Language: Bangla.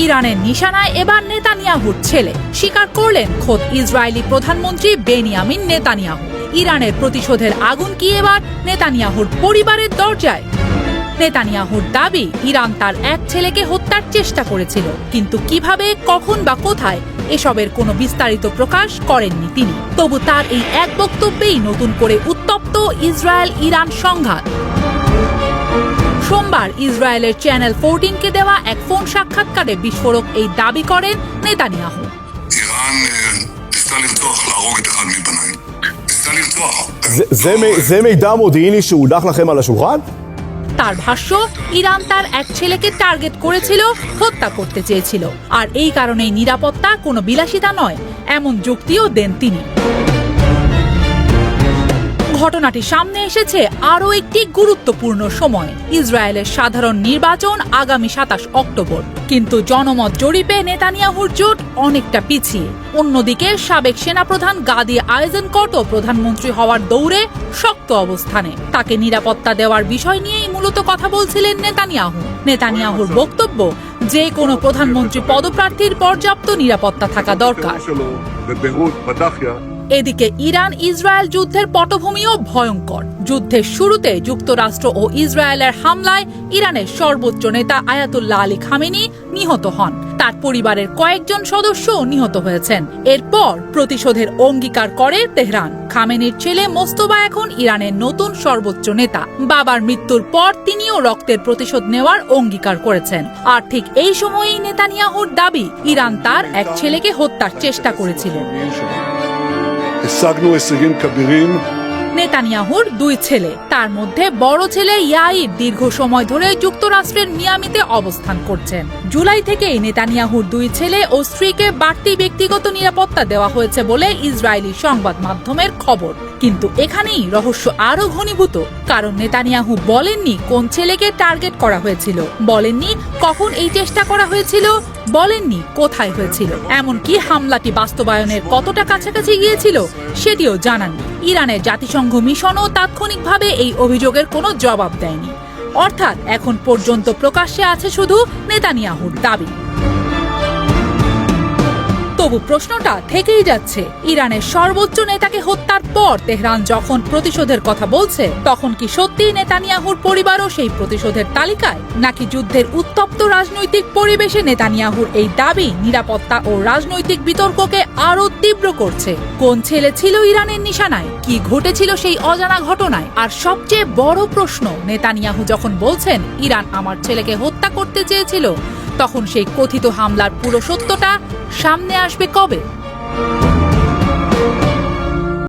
ইরানের নিশানায় এবার নেতানিয়াহুর ছেলে, স্বীকার করলেন খোদ ইসরায়েলি প্রধানমন্ত্রী বেনিয়ামিন নেতানিয়াহু। ইরানের প্রতিশোধের আগুন কি এবার নেতানিয়াহুর পরিবারের দরজায়? নেতানিয়াহুর দাবি, ইরান তার এক ছেলেকে হত্যার চেষ্টা করেছিল, কিন্তু কিভাবে, কখন বা কোথায় এসবের কোনো বিস্তারিত প্রকাশ করেননি তিনি। তবু তার এই এক বক্তব্যেই নতুন করে উত্তপ্ত ইসরায়েল ইরান সংঘাত। সোমবার ইসরায়েলের চ্যানেল 14কে দেওয়া এক ফোন সাক্ষাৎকারে বিস্ফোরক এই দাবি করেন নেতানিয়াহু। זה מידע מודיעיני שהודח לכם על השולחן? তার ভাষ্য, ইরান তার এক ছেলেকে টার্গেট করেছিল, হত্যা করতে চেয়েছিল, আর এই কারণেই নিরাপত্তা কোনো বিলাসিতা নয়, এমন যুক্তিও দেন তিনি। ঘটনাটি সামনে এসেছে আরও একটি গুরুত্বপূর্ণ সময়। ইসরায়েলের সাধারণ নির্বাচন আগামী 27 অক্টোবর, কিন্তু জনমত জরিপে নেতানিয়াহুর জোট অনেকটা পিছিয়ে। অন্যদিকে সাবেক সেনাপ্রধান গাদি আইজেনকটও প্রধানমন্ত্রী হওয়ার দৌড়ে শক্ত অবস্থানে। তাকে নিরাপত্তা দেওয়ার বিষয় নিয়েই মূলত কথা বলছিলেন নেতানিয়াহু। নেতানিয়াহুর বক্তব্য, যে কোনো প্রধানমন্ত্রী পদপ্রার্থীর পর্যাপ্ত নিরাপত্তা থাকা দরকার। এদিকে ইরান ইসরায়েল যুদ্ধের পটভূমিও ভয়ঙ্কর। যুদ্ধের শুরুতে যুক্তরাষ্ট্র ও ইসরায়েলের হামলায় ইরানের সর্বোচ্চ নেতা আয়াতুল্লাহ আলী খামেনি নিহত হন। তার পরিবারের কয়েকজন সদস্যও নিহত হয়েছেন। এরপর প্রতিশোধের অঙ্গীকার করে তেহরান। খামেনির ছেলে মোস্তফা এখন ইরানের নতুন সর্বোচ্চ নেতা। বাবার মৃত্যুর পর তিনিও রক্তের প্রতিশোধ নেওয়ার অঙ্গীকার করেছেন। আর ঠিক এই সময়েই নেতানিয়াহুর দাবি, ইরান তার এক ছেলেকে হত্যার চেষ্টা করেছিল। নেতানিয়াহুর দুই ছেলে, তার মধ্যে বড় ছেলে ইয়াইর দীর্ঘ সময় ধরে যুক্তরাষ্ট্রের মিয়ামিতে অবস্থান করছেন। জুলাই থেকেই নেতানিয়াহুর দুই ছেলে ও স্ত্রীকে বাড়তি ব্যক্তিগত নিরাপত্তা দেওয়া হয়েছে বলে ইসরায়েলি সংবাদ মাধ্যমের খবর। কিন্তু এখানেই রহস্য আরো ঘনীভূত, কারণ নেতানিয়াহু বলেননি কোন ছেলেকে টার্গেট করা হয়েছিল, বলেননি কখন এই চেষ্টা করা হয়েছিল, বলেননি কোথায় হয়েছিল, এমনকি হামলাটি বাস্তবায়নের কতটা কাছাকাছি গিয়েছিল সেটিও জানাননি। ইরানের জাতিসংঘ মিশনও তাৎক্ষণিকভাবে এই অভিযোগের কোনো জবাব দেয়নি। অর্থাৎ এখন পর্যন্ত প্রকাশ্যে আছে শুধু নেতানিয়াহুর দাবি। তবু প্রশ্নটা থেকেই যাচ্ছে, ইরানের সর্বোচ্চ নেতাকে হত্যার পর তেহরান যখন প্রতিশোধের কথা বলছে, তখন কি সত্যি নেতানিয়াহুর পরিবারও সেই প্রতিশোধের তালিকায়? নাকি যুদ্ধের উত্তপ্ত রাজনৈতিক পরিবেশে নেতানিয়াহুর এই দাবি নিরাপত্তা ও রাজনৈতিক বিতর্ককে আরো তীব্র করছে? কোন ছেলে ছিল ইরানের নিশানায়? কি ঘটেছিল সেই অজানা ঘটনায়? আর সবচেয়ে বড় প্রশ্ন, নেতানিয়াহু যখন বলছেন ইরান আমার ছেলেকে হত্যা করতে চেয়েছিল, তখন সেই কথিত হামলার পুরো সত্যটা সামনে আসবে কবে?